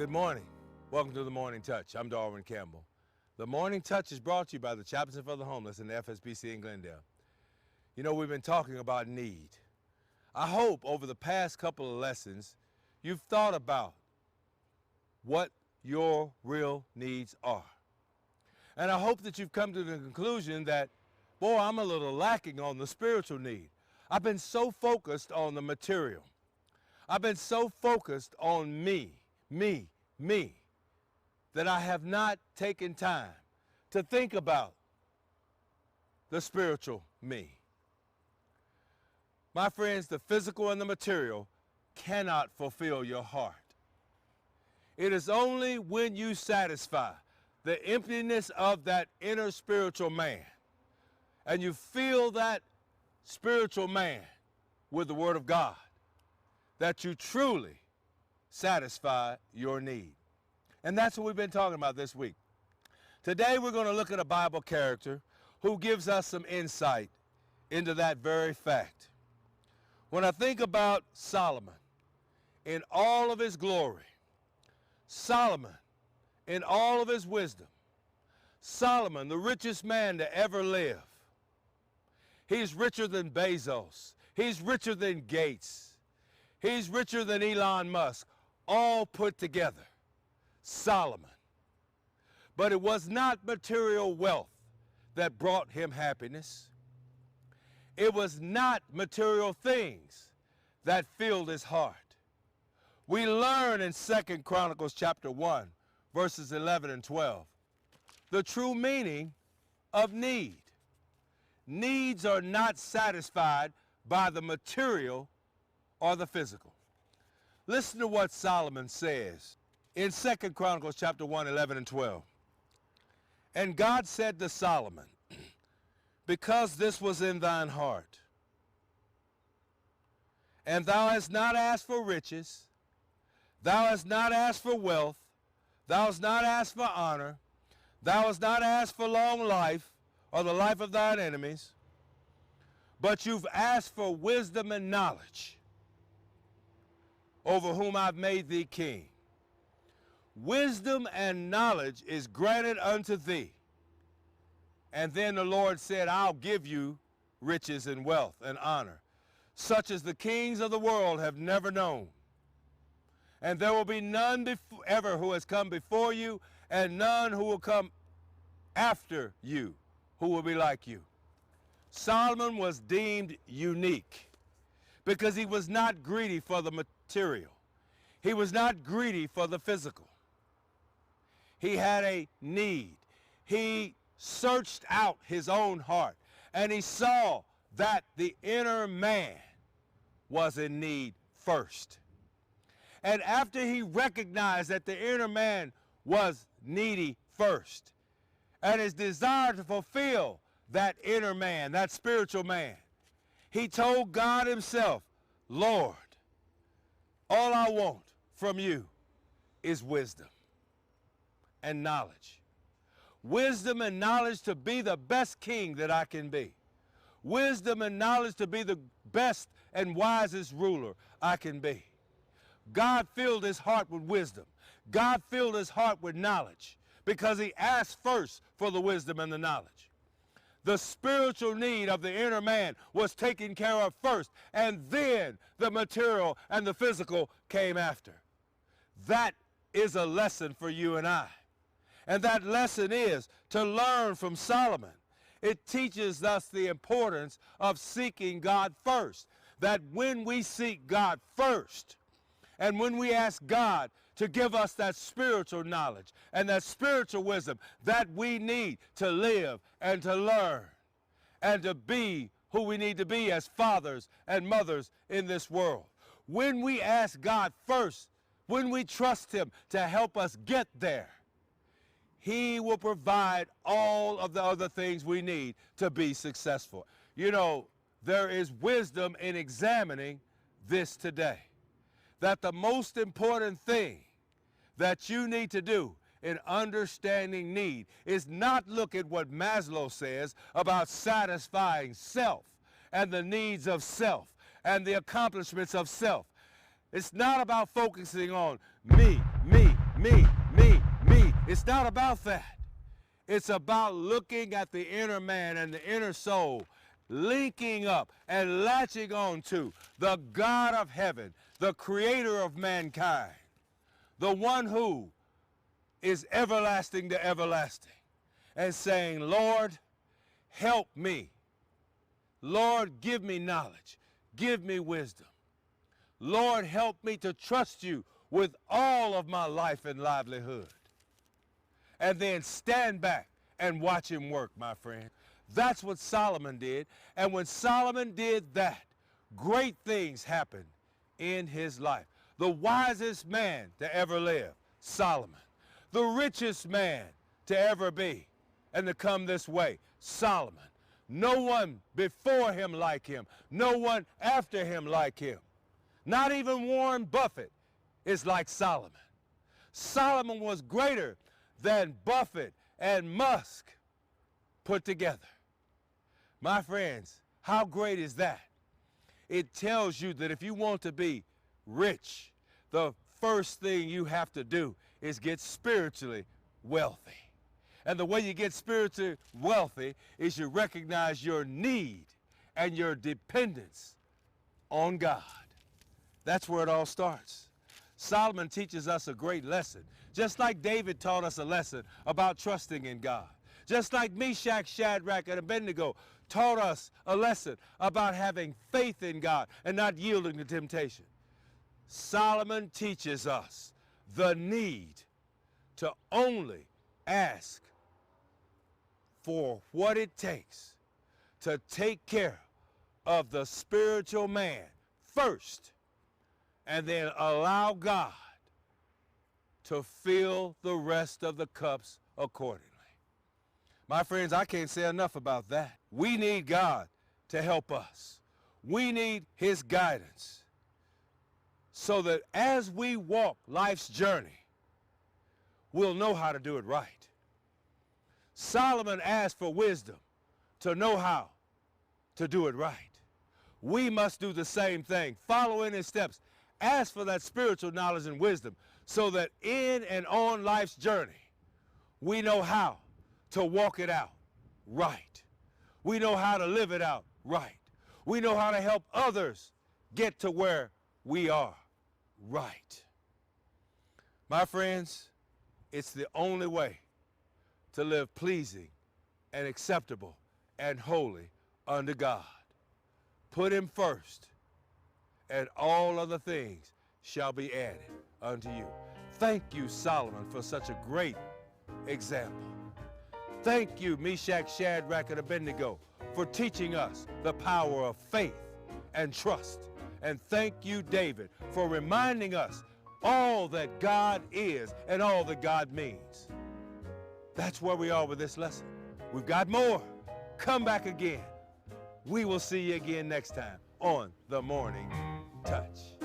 Good morning. Welcome to The Morning Touch. I'm Darwin Campbell. The Morning Touch is brought to you by the Chaplain for the Homeless and the FSBC in Glendale. You know, we've been talking about need. I hope over the past couple of lessons, you've thought about what your real needs are. And I hope that you've come to the conclusion that, boy, I'm a little lacking on the spiritual need. I've been so focused on the material. I've been so focused on me, that I have not taken time to think about the spiritual me. My friends, the physical and the material cannot fulfill your heart. It is only when you satisfy the emptiness of that inner spiritual man and you fill that spiritual man with the Word of God that you truly satisfy your need. And that's what we've been talking about this week. Today we're going to look at a Bible character who gives us some insight into that very fact. When I think about Solomon in all of his glory, Solomon in all of his wisdom, Solomon, the richest man to ever live, he's richer than Bezos, he's richer than Gates, he's richer than Elon Musk, all put together. Solomon. But it was not material wealth that brought him happiness. It was not material things that filled his heart. We learn in 2 Chronicles chapter 1, verses 11 and 12, the true meaning of need. Needs are not satisfied by the material or the physical. Listen to what Solomon says in 2 Chronicles chapter 1, 11 and 12. And God said to Solomon, because this was in thine heart, and thou hast not asked for riches, thou hast not asked for wealth, thou hast not asked for honor, thou hast not asked for long life or the life of thine enemies, but you've asked for wisdom and knowledge, over whom I've made thee king. Wisdom and knowledge is granted unto thee. And then the Lord said, I'll give you riches and wealth and honor, such as the kings of the world have never known. And there will be none ever who has come before you, and none who will come after you who will be like you. Solomon was deemed unique because he was not greedy for the material. He was not greedy for the physical. He had a need. He searched out his own heart, and he saw that the inner man was in need first. And after he recognized that the inner man was needy first, and his desire to fulfill that inner man, that spiritual man, he told God himself, Lord, all I want from you is wisdom and knowledge. Wisdom and knowledge to be the best king that I can be. Wisdom and knowledge to be the best and wisest ruler I can be. God filled his heart with wisdom. God filled his heart with knowledge because he asked first for the wisdom and the knowledge. The spiritual need of the inner man was taken care of first, and then the material and the physical came after. That is a lesson for you and I. And that lesson is to learn from Solomon. It teaches us the importance of seeking God first. That when we seek God first, and when we ask God to give us that spiritual knowledge and that spiritual wisdom that we need to live and to learn and to be who we need to be as fathers and mothers in this world. When we ask God first, when we trust him to help us get there, he will provide all of the other things we need to be successful. You know, there is wisdom in examining this today. That the most important thing that you need to do in understanding need is not look at what Maslow says about satisfying self and the needs of self and the accomplishments of self. It's not about focusing on me, me. It's not about that. It's about looking at the inner man and the inner soul, linking up and latching on to the God of heaven, the creator of mankind, the one who is everlasting to everlasting, and saying, Lord, help me. Lord, give me knowledge. Give me wisdom. Lord, help me to trust you with all of my life and livelihood. And then stand back and watch him work, my friend. That's what Solomon did. And when Solomon did that, great things happened in his life. The wisest man to ever live, Solomon. The richest man to ever be and to come this way, Solomon. No one before him like him. No one after him like him. Not even Warren Buffett is like Solomon. Solomon was greater than Buffett and Musk put together. My friends, how great is that? It tells you that if you want to be rich, the first thing you have to do is get spiritually wealthy. And the way you get spiritually wealthy is you recognize your need and your dependence on God. That's where it all starts. Solomon teaches us a great lesson, just like David taught us a lesson about trusting in God. Just like Meshach, Shadrach, and Abednego taught us a lesson about having faith in God and not yielding to temptation. Solomon teaches us the need to only ask for what it takes to take care of the spiritual man first, and then allow God to fill the rest of the cups accordingly. My friends, I can't say enough about that. We need God to help us. We need his guidance so that as we walk life's journey, we'll know how to do it right. Solomon asked for wisdom to know how to do it right. We must do the same thing, follow in his steps. Ask for that spiritual knowledge and wisdom so that in and on life's journey, we know how to walk it out right. We know how to live it out right. We know how to help others get to where we are right. My friends, it's the only way to live pleasing and acceptable and holy unto God. Put him first, and all other things shall be added unto you. Thank you, Solomon, for such a great example. Thank you, Meshach, Shadrach, and Abednego, for teaching us the power of faith and trust. And thank you, David, for reminding us all that God is and all that God means. That's where we are with this lesson. We've got more. Come back again. We will see you again next time on The Morning Touch.